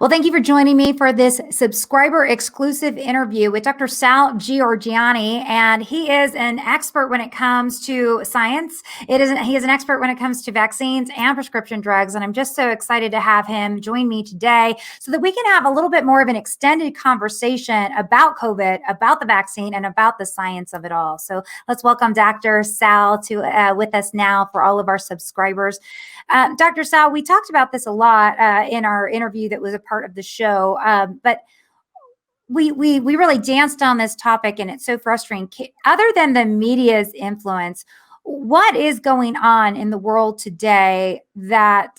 Well, thank you for joining me for this subscriber exclusive interview with Dr. Sal Giorgiani. And he is an expert when it comes to science. He is an expert when it comes to vaccines and prescription drugs. And I'm just so excited to have him join me today so that we can have a little bit more of an extended conversation about COVID, about the vaccine, and about the science of it all. So let's welcome Dr. Sal to with us now for all of our subscribers. Dr. Sal, we talked about this a lot in our interview that was a part of the show, but we really danced on this topic, and it's so frustrating. Other than the media's influence, what is going on in the world today that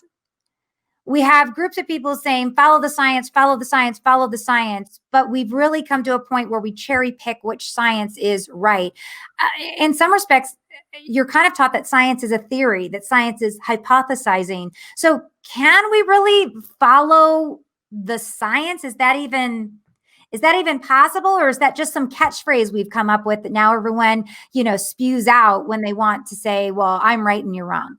we have groups of people saying, follow the science, follow the science, follow the science, but we've really come to a point where we cherry pick which science is right. In some respects, you're kind of taught that science is a theory, that science is hypothesizing. So can we really follow the science? Is that even possible, or is that just some catchphrase we've come up with that now everyone, spews out when they want to say, well, I'm right and you're wrong?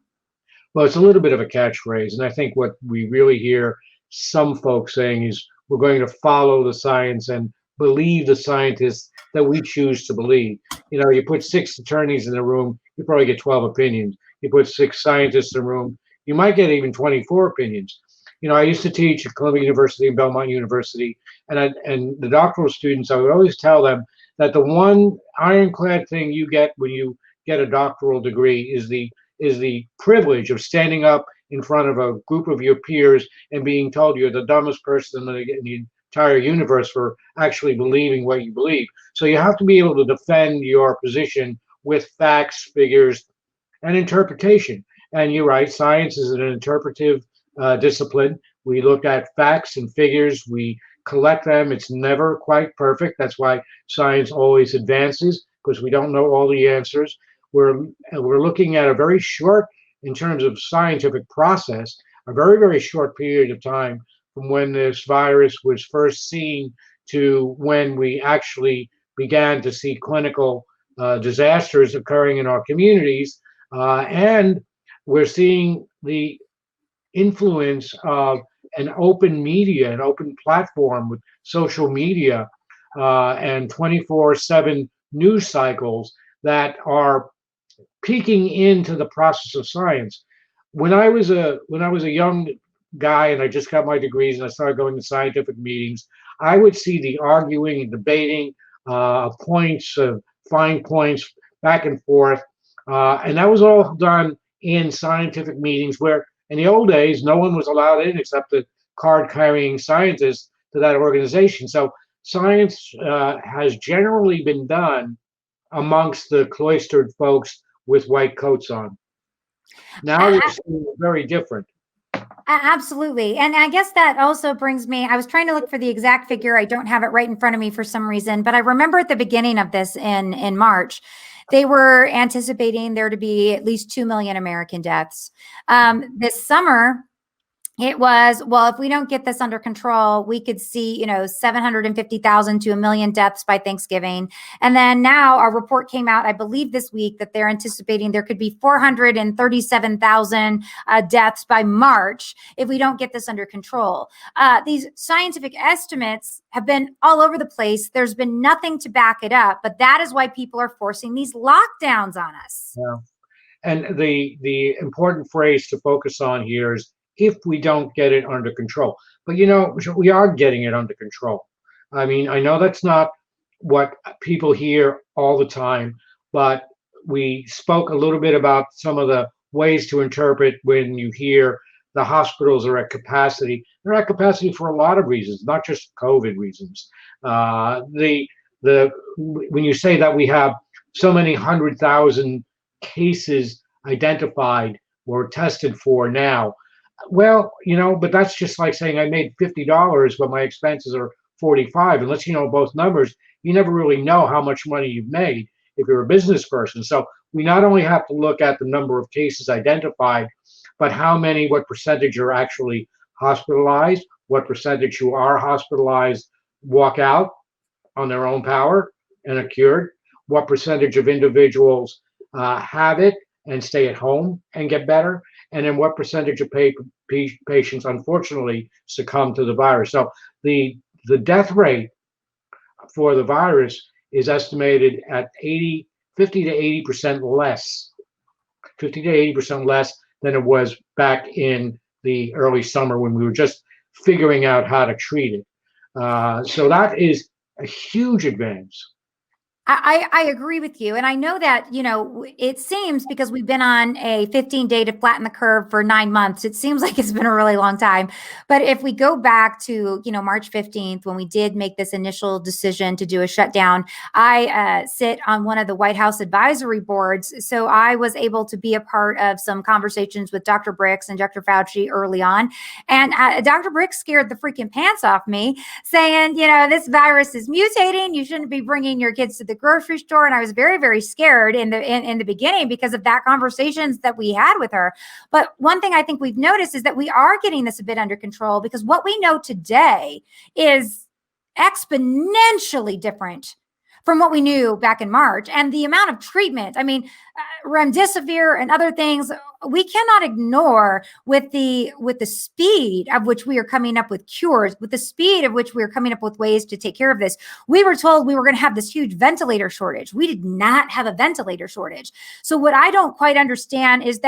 Well, it's a little bit of a catchphrase, and I think what we really hear some folks saying is we're going to follow the science and believe the scientists that we choose to believe. You put 6 attorneys in a room, you probably get 12 opinions. You put 6 scientists in a room, you might get even 24 opinions. I used to teach at Columbia University and Belmont University, and the doctoral students, I would always tell them that the one ironclad thing you get when you get a doctoral degree is the privilege of standing up in front of a group of your peers and being told you're the dumbest person in the entire universe for actually believing what you believe. So you have to be able to defend your position with facts, figures, and interpretation. And you're right, science is an interpretive discipline. We look at facts and figures, we collect them. It's never quite perfect. That's why science always advances, because we don't know all the answers. We're looking at a very short, in terms of scientific process, a very, very short period of time from when this virus was first seen to when we actually began to see clinical disasters occurring in our communities. And we're seeing the influence of an open media, an open platform with social media and 24/7 news cycles that are peeking into the process of science. When I was a young guy and I just got my degrees and I started going to scientific meetings, I would see the arguing and debating points, fine points back and forth, and that was all done in scientific meetings where in the old days no one was allowed in except the card-carrying scientists to that organization. So science has generally been done amongst the cloistered folks with white coats on. Now we're seeing very different. Absolutely. And I guess that also brings me, I was trying to look for the exact figure. I don't have it right in front of me for some reason, but I remember at the beginning of this in March, they were anticipating there to be at least 2 million American deaths. This summer, it was, well, if we don't get this under control, we could see, 750,000 to 1 million deaths by Thanksgiving. And then now our report came out, I believe this week, that they're anticipating there could be 437,000 deaths by March if we don't get this under control. These scientific estimates have been all over the place. There's been nothing to back it up, but that is why people are forcing these lockdowns on us. Yeah. And the important phrase to focus on here is if we don't get it under control. But we are getting it under control. I mean, I know that's not what people hear all the time, but we spoke a little bit about some of the ways to interpret when you hear the hospitals are at capacity. They're at capacity for a lot of reasons, not just COVID reasons. When you say that we have so many 100,000 cases identified or tested for now, well, but that's just like saying I made $50, but my expenses are 45. Unless you know both numbers, you never really know how much money you've made if you're a business person. So we not only have to look at the number of cases identified, but what percentage are actually hospitalized, what percentage who are hospitalized walk out on their own power and are cured, what percentage of individuals have it and stay at home and get better, and then what percentage of patients unfortunately succumb to the virus. So the death rate for the virus is estimated at 50 to 80% less, 50 to 80% less than it was back in the early summer when we were just figuring out how to treat it. So that is a huge advance. I agree with you. And I know that, it seems because we've been on a 15-day to flatten the curve for 9 months, it seems like it's been a really long time. But if we go back to, March 15th, when we did make this initial decision to do a shutdown, I sit on one of the White House advisory boards. So I was able to be a part of some conversations with Dr. Bricks and Dr. Fauci early on. And Dr. Bricks scared the freaking pants off me, saying, this virus is mutating. You shouldn't be bringing your kids to the grocery store. And I was very, very scared in the beginning because of that conversations that we had with her. But one thing I think we've noticed is that we are getting this a bit under control, because what we know today is exponentially different from what we knew back in March. And the amount of treatment, I mean, remdesivir and other things, we cannot ignore with the speed of which we are coming up with cures, with the speed of which we are coming up with ways to take care of this. We were told we were going to have this huge ventilator shortage. We did not have a ventilator shortage. So what I don't quite understand is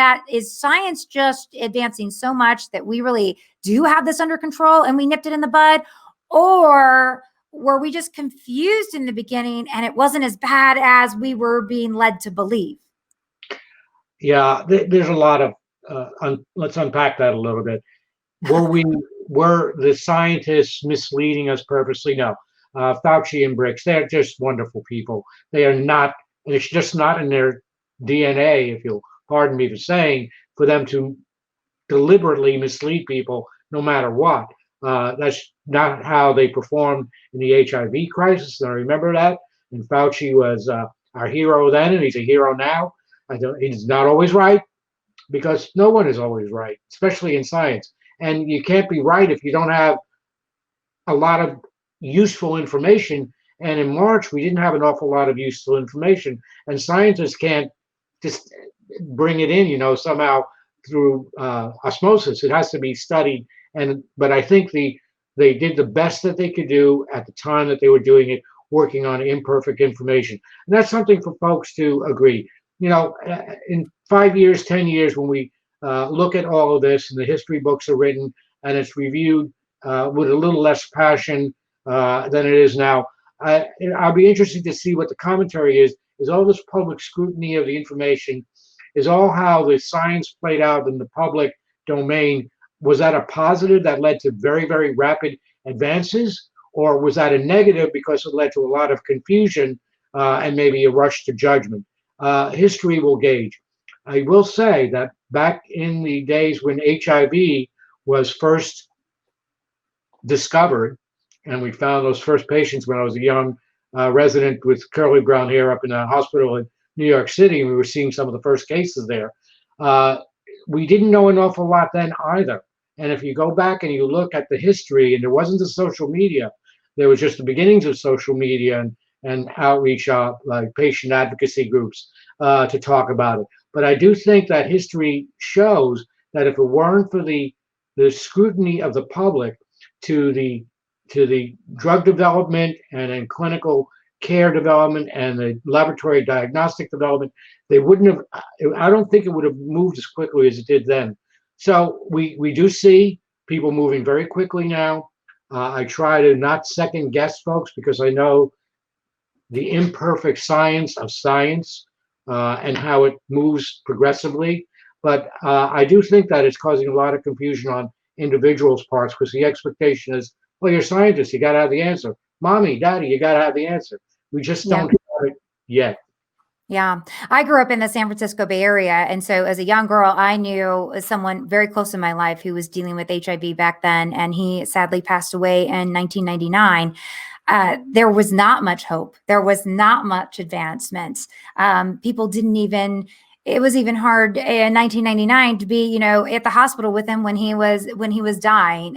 science just advancing so much that we really do have this under control and we nipped it in the bud? Or were we just confused in the beginning and it wasn't as bad as we were being led to believe? Yeah, there's a lot of, let's unpack that a little bit. Were the scientists misleading us purposely? No. Fauci and Bricks, they're just wonderful people. They are not, and it's just not in their DNA, if you'll pardon me for saying, for them to deliberately mislead people no matter what. That's not how they performed in the HIV crisis. And I remember that. And Fauci was our hero then, and he's a hero now. He's not always right, because no one is always right, especially in science. And you can't be right if you don't have a lot of useful information. And in March, we didn't have an awful lot of useful information. And scientists can't just bring it in, somehow through osmosis. It has to be studied. But I think they did the best that they could do at the time that they were doing it, working on imperfect information. And that's something for folks to agree. In 5 years, 10 years, when we look at all of this and the history books are written and it's reviewed with a little less passion than it is now, I'll be interested to see what the commentary is. Is all this public scrutiny of the information, is all how the science played out in the public domain, was that a positive that led to very, very rapid advances? Or was that a negative because it led to a lot of confusion and maybe a rush to judgment? History will gauge. I will say that back in the days when HIV was first discovered, and we found those first patients when I was a young resident with curly brown hair up in a hospital in New York City, and we were seeing some of the first cases there. We didn't know an awful lot then either. And if you go back and you look at the history, and there wasn't the social media, there was just the beginnings of social media and outreach, like patient advocacy groups to talk about it. But I do think that history shows that if it weren't for the scrutiny of the public to the drug development and then clinical care development and the laboratory diagnostic development, they wouldn't have, I don't think it would have moved as quickly as it did then. So we do see people moving very quickly now. I try to not second guess folks, because I know the imperfect science of science and how it moves progressively. But I do think that it's causing a lot of confusion on individuals' parts, because the expectation is, well, you're scientists, you got to have the answer. Mommy, daddy, you got to have the answer. We just don't have it yet. Yeah. I grew up in the San Francisco Bay Area. And so as a young girl, I knew someone very close in my life who was dealing with HIV back then. And he sadly passed away in 1999. There was not much hope. There was not much advancement. People didn't even, it was even hard in 1999 to be, at the hospital with him when he was dying.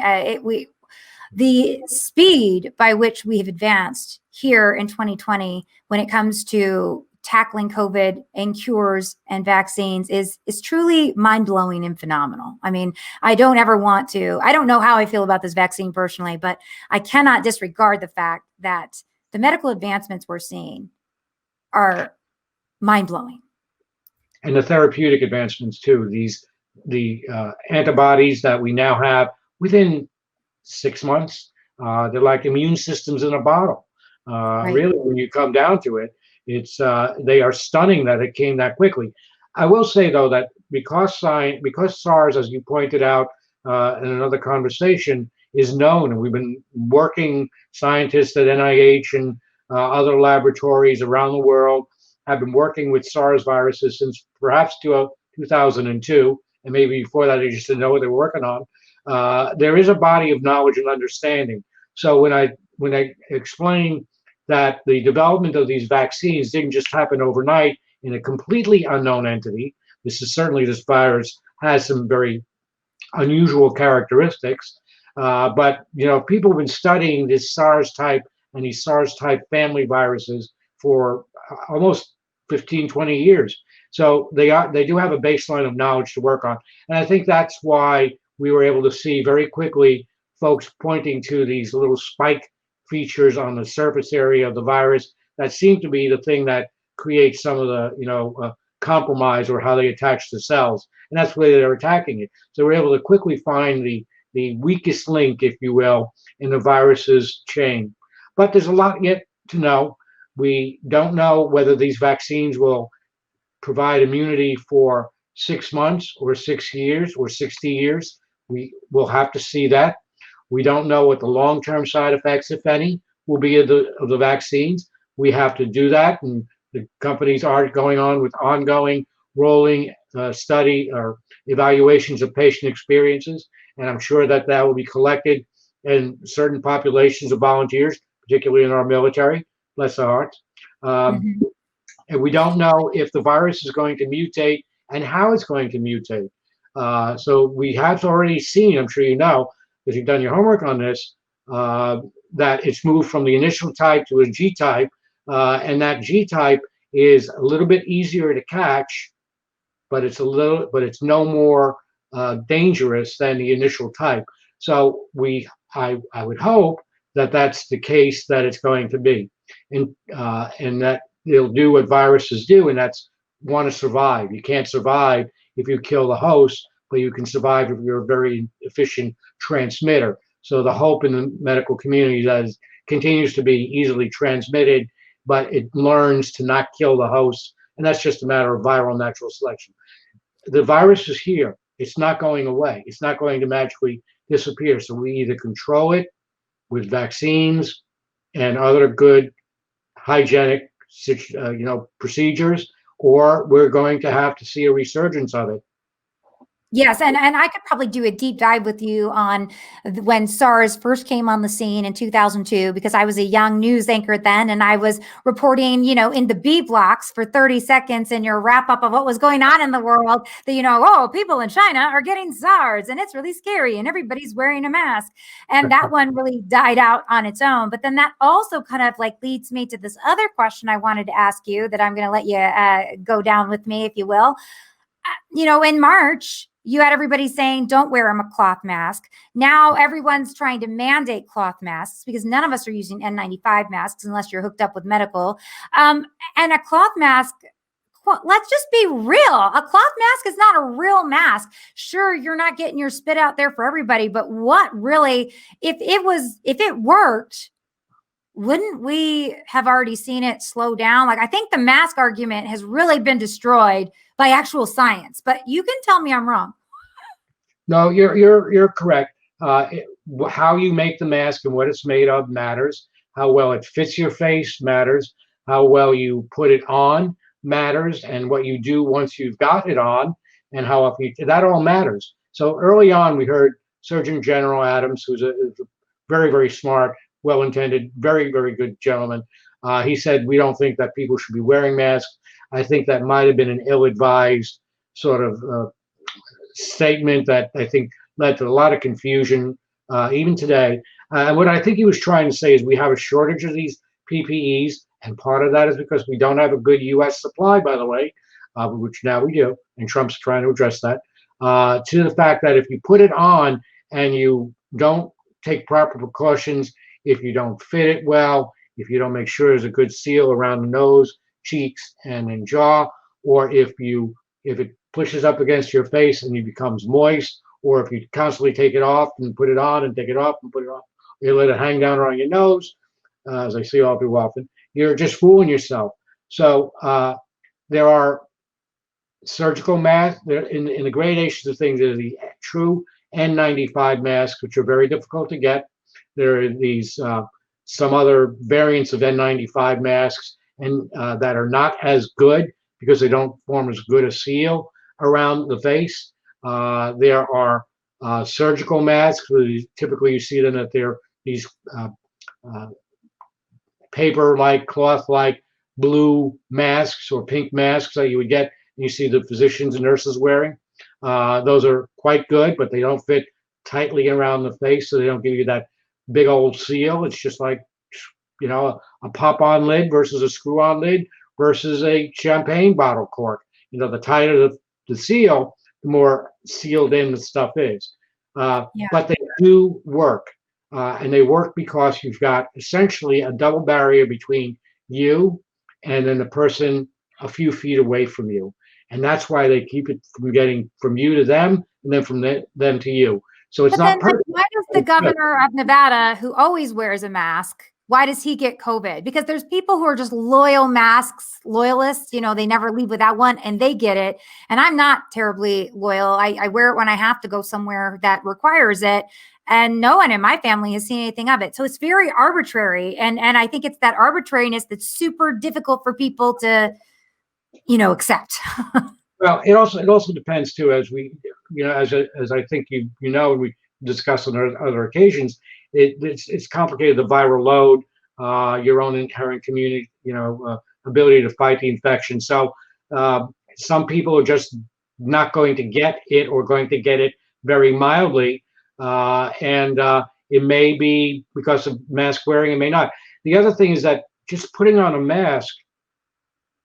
The speed by which we have advanced here in 2020 when it comes to tackling COVID and cures and vaccines is truly mind-blowing and phenomenal. I mean, I don't know how I feel about this vaccine personally, but I cannot disregard the fact that the medical advancements we're seeing are mind-blowing. And the therapeutic advancements too. The antibodies that we now have within 6 months, they're like immune systems in a bottle. Right. Really, when you come down to it, it's they are stunning that it came that quickly. I will say though that because SARS, as you pointed out in another conversation, is known, and we've been working, scientists at NIH and other laboratories around the world have been working with SARS viruses since perhaps 2002, and maybe before that they just didn't know what they were working on. There is a body of knowledge and understanding. So when I explain that the development of these vaccines didn't just happen overnight in a completely unknown entity, this virus has some very unusual characteristics. But people have been studying this SARS type and these SARS type family viruses for almost 15, 20 years. So they do have a baseline of knowledge to work on. And I think that's why we were able to see very quickly folks pointing to these little spike features on the surface area of the virus that seem to be the thing that creates some of the compromise or how they attach to cells. And that's the way they're attacking it. So we're able to quickly find the weakest link, if you will, in the virus's chain. But there's a lot yet to know. We don't know whether these vaccines will provide immunity for 6 months or 6 years or 60 years. We will have to see that. We don't know what the long-term side effects, if any, will be of the vaccines. We have to do that, and the companies are going on with ongoing rolling study or evaluations of patient experiences, and I'm sure that will be collected in certain populations of volunteers, particularly in our military, bless their hearts. And we don't know if the virus is going to mutate and how it's going to mutate. So we have already seen, I'm sure you know, because you've done your homework on this, that it's moved from the initial type to a G type, and that G type is a little bit easier to catch, but it's no more dangerous than the initial type. So I would hope that that's the case that it's going to be, and that they'll do what viruses do, and that's want to survive. You can't survive if you kill the host, but you can survive if you're a very efficient transmitter. So the hope in the medical community that it continues to be easily transmitted, but it learns to not kill the host, and that's just a matter of viral natural selection. The virus is here. It's not going away. It's not going to magically disappear. So we either control it with vaccines and other good hygienic procedures, or we're going to have to see a resurgence of it. Yes, and I could probably do a deep dive with you on when SARS first came on the scene in 2002, because I was a young news anchor then, and I was reporting, in the B blocks for 30 seconds in your wrap up of what was going on in the world, that, people in China are getting SARS, and it's really scary, and everybody's wearing a mask. And that one really died out on its own. But then that also kind of leads me to this other question I wanted to ask you that I'm going to let you go down with me, if you will. In March, you had everybody saying, don't wear a cloth mask. Now everyone's trying to mandate cloth masks because none of us are using N95 masks unless you're hooked up with medical. And a cloth mask, let's just be real. A cloth mask is not a real mask. Sure, you're not getting your spit out there for everybody, but what really, if it worked, wouldn't we have already seen it slow down? I think the mask argument has really been destroyed by actual science, but you can tell me I'm wrong. No, you're correct. How you make the mask and what it's made of matters. How well it fits your face matters. How well you put it on matters, and what you do once you've got it on, and how often that all matters. So early on, we heard Surgeon General Adams, who's a very, very smart, well-intended, very, very good gentleman. He said, we don't think that people should be wearing masks. I think that might have been an ill-advised sort of statement that I think led to a lot of confusion, even today. And what I think he was trying to say is we have a shortage of these PPEs, And part of that is because we don't have a good U.S. supply, by the way, which now we do, and Trump's trying to address that, to the fact that if you put it on and you don't take proper precautions, if you don't fit it well, if you don't make sure there's a good seal around the nose, cheeks, and in jaw, or if it pushes up against your face and it becomes moist, or if you constantly take it off and put it on and take it off and put it on, you let it hang down around your nose, as I see all too often, you're just fooling yourself. So there are surgical masks. In the gradations of things, there's the true N95 masks, which are very difficult to get. There are these some other variants of N95 masks, and that are not as good because they don't form as good a seal around the face. There are surgical masks. Typically, you see them that they're these uh, paper-like, cloth-like blue masks or pink masks that you would get. You see the physicians and nurses wearing. Those are quite good, but they don't fit tightly around the face, so they don't give you that big old seal. It's just like, a pop-on lid versus a screw-on lid versus a champagne bottle cork. The tighter the seal, the more sealed in the stuff is. Yeah. But they do work. And they work because you've got essentially a double barrier between you and then the person a few feet away from you. And that's why they keep it from getting from you to them and then from them to you. So it's But not then, perfect. why does the governor of Nevada, who always wears a mask, why does he get COVID? Because there's people who are just loyal masks loyalists. They never leave without one and they get it. And I'm not terribly loyal. I wear it when I have to go somewhere that requires it. And no one in my family has seen anything of it. So it's very arbitrary. And I think it's that arbitrariness that's super difficult for people to, accept. Well, it also depends too, as we, as I think and we discussed on other occasions. It's complicated. The viral load, your own inherent community, ability to fight the infection. So some people are just not going to get it, or going to get it very mildly, and it may be because of mask wearing. It may not. The other thing is that just putting on a mask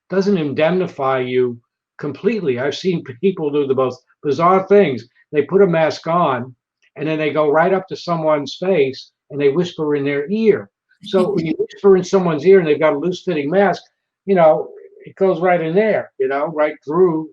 doesn't indemnify you completely. I've seen people do the most bizarre things. They put a mask on and then they go right up to someone's face and they whisper in their ear. So when you whisper in someone's ear and they've got a loose fitting mask, it goes right in there, right through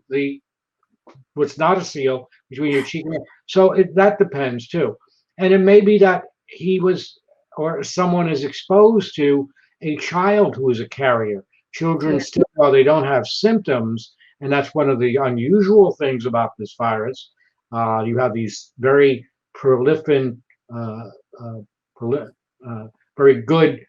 what's not a seal between your cheek and ear. So that depends too. And it may be that he was, or someone is exposed to a child who is a carrier. Children still, while they don't have symptoms, and that's one of the unusual things about this virus. You have these very prolific, very good,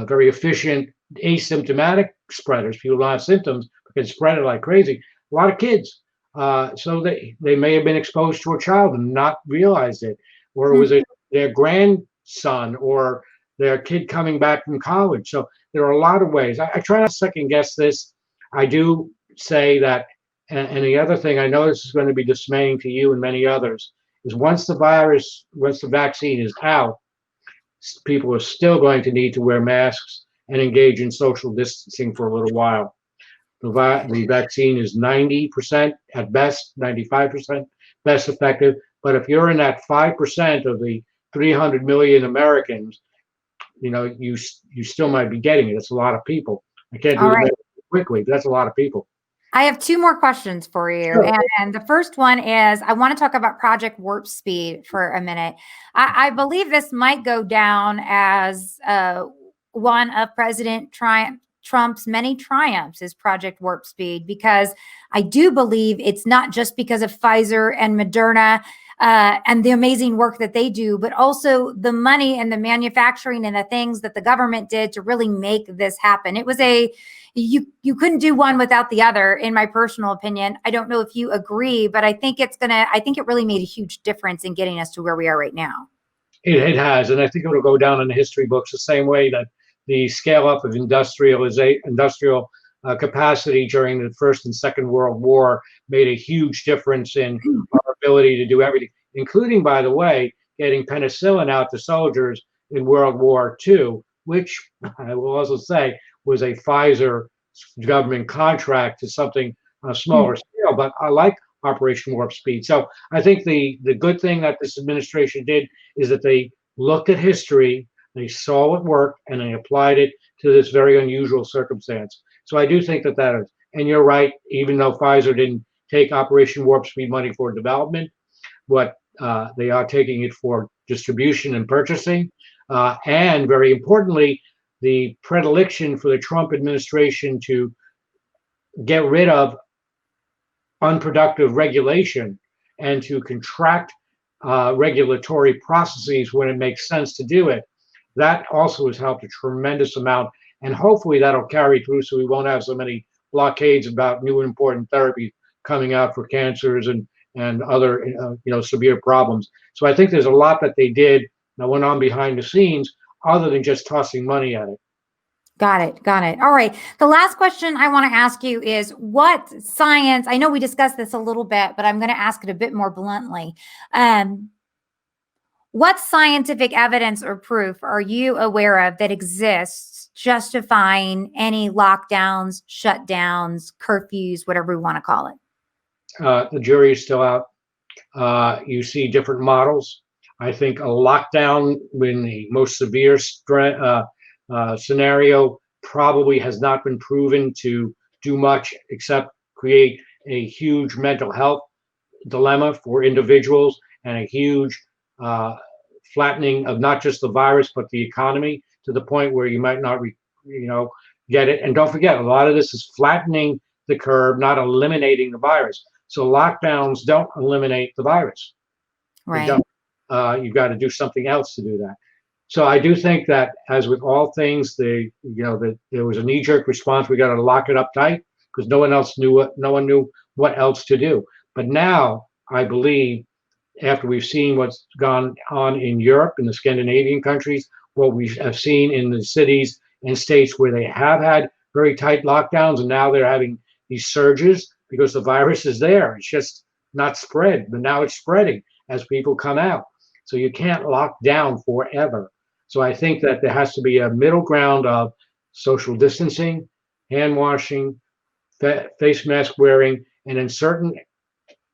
very efficient asymptomatic spreaders. People don't have symptoms but can spread it like crazy. A lot of kids. So they may have been exposed to a child and not realized it, or was it their grandson or their kid coming back from college? So there are a lot of ways. I try not to second guess this. I do say that, and the other thing I know this is going to be dismaying to you and many others, is once the vaccine is out, people are still going to need to wear masks and engage in social distancing for a little while. The vaccine is 90% at best, 95% best effective. But if you're in that 5% of the 300 million Americans, you still might be getting it. It's a lot of people. I can't do it quickly, but that's a lot of people. I have two more questions for you. Sure. And the first one is, I want to talk about Project Warp Speed for a minute. I believe this might go down as one of President Trump's many triumphs, is Project Warp Speed, because I do believe it's not just because of Pfizer and Moderna and the amazing work that they do, but also the money and the manufacturing and the things that the government did to really make this happen. It was you couldn't do one without the other, in my personal opinion. I don't know if you agree, but I think it really made a huge difference in getting us to where we are right now. It has, and I think it'll go down in the history books the same way that the scale up of industrial capacity during the First and Second World War made a huge difference in our ability to do everything, including, by the way, getting penicillin out to soldiers in World War II, which I will also say was a Pfizer government contract to something on a smaller scale. But I like Operation Warp Speed. So I think the good thing that this administration did is that they looked at history, they saw what worked, and they applied it to this very unusual circumstance. So I do think that that is, and you're right, even though Pfizer didn't take Operation Warp Speed money for development, what they are taking it for distribution and purchasing. And very importantly, the predilection for the Trump administration to get rid of unproductive regulation and to contract regulatory processes when it makes sense to do it. That also has helped a tremendous amount. And hopefully that'll carry through so we won't have so many blockades about new and important therapies coming out for cancers and other severe problems. So I think there's a lot that they did that went on behind the scenes other than just tossing money at it. Got it. Got it. All right. The last question I want to ask you is what science, I know we discussed this a little bit, but I'm going to ask it a bit more bluntly. What scientific evidence or proof are you aware of that exists justifying any lockdowns, shutdowns, curfews, whatever we want to call it? The jury is still out. You see different models. I think a lockdown in the most severe scenario probably has not been proven to do much except create a huge mental health dilemma for individuals and a huge flattening of not just the virus but the economy to the point where you might not get it. And don't forget, a lot of this is flattening the curve, not eliminating the virus. So lockdowns don't eliminate the virus. Right. You've got to do something else to do that. So I do think that, as with all things, there was a knee-jerk response. We got to lock it up tight because no one knew what else to do. But now I believe, after we've seen what's gone on in Europe, in the Scandinavian countries, what we have seen in the cities and states where they have had very tight lockdowns, and now they're having these surges because the virus is there. It's just not spread, but now it's spreading as people come out. So you can't lock down forever. So I think that there has to be a middle ground of social distancing, hand washing, face mask wearing, and in certain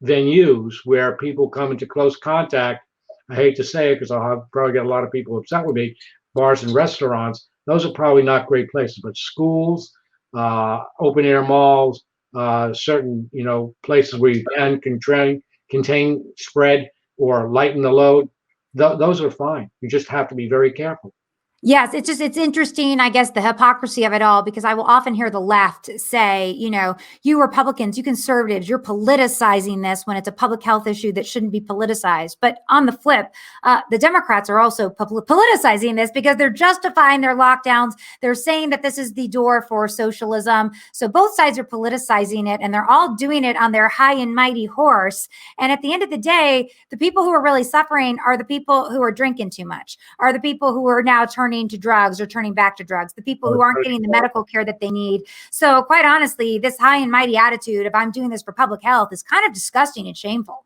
venues where people come into close contact, I hate to say it because I'll probably get a lot of people upset with me, bars and restaurants, those are probably not great places, but schools, open air malls, certain places where you can contain spread or lighten the load, those are fine. You just have to be very careful. Yes, it's interesting, I guess, the hypocrisy of it all, because I will often hear the left say, you Republicans, you conservatives, you're politicizing this when it's a public health issue that shouldn't be politicized. But on the flip, the Democrats are also politicizing this because they're justifying their lockdowns. They're saying that this is the door for socialism. So both sides are politicizing it, and they're all doing it on their high and mighty horse. And at the end of the day, the people who are really suffering are the people who are drinking too much, are the people who are now turning to drugs or turning back to drugs, the people who aren't getting the medical care that they need. So quite honestly, this high and mighty attitude of I'm doing this for public health is kind of disgusting and shameful.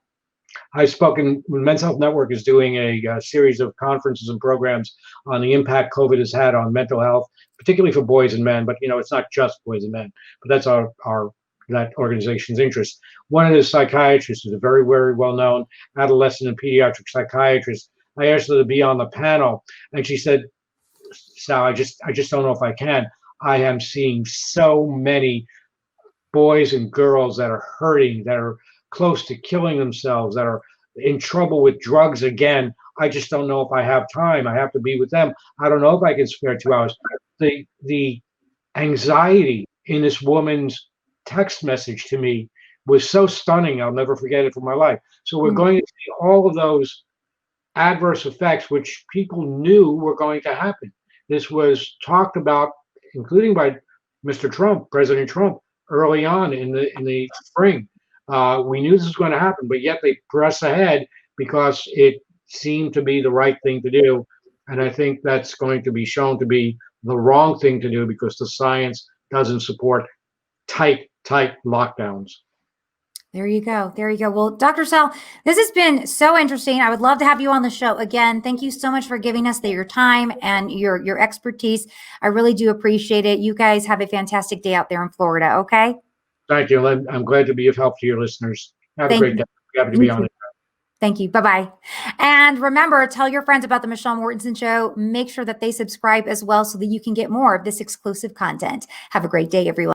I've spoken when Men's Health Network is doing a series of conferences and programs on the impact COVID has had on mental health, particularly for boys and men, but it's not just boys and men, but that's that organization's interest. One of the psychiatrists is a very, very well-known adolescent and pediatric psychiatrist. I asked her to be on the panel, and she said, Sal, I just don't know if I can. I am seeing so many boys and girls that are hurting, that are close to killing themselves, that are in trouble with drugs again. I just don't know if I have time. I have to be with them. I don't know if I can spare 2 hours. The anxiety in this woman's text message to me was so stunning. I'll never forget it for my life. So we're going to see all of those adverse effects, which people knew were going to happen. This was talked about, including by Mr. Trump, President Trump, early on in the spring. We knew this was going to happen, but yet they press ahead because it seemed to be the right thing to do. And I think that's going to be shown to be the wrong thing to do because the science doesn't support tight lockdowns. There you go. There you go. Well, Dr. Sal, this has been so interesting. I would love to have you on the show again. Thank you so much for giving us your time and your expertise. I really do appreciate it. You guys have a fantastic day out there in Florida. Okay. Thank you. I'm glad to be of help to your listeners. Have a Thank great you. day. Happy to You be on too. it. Thank you. Bye-bye. And remember, tell your friends about the Michelle Mortensen Show. Make sure that they subscribe as well so that you can get more of this exclusive content. Have a great day, everyone.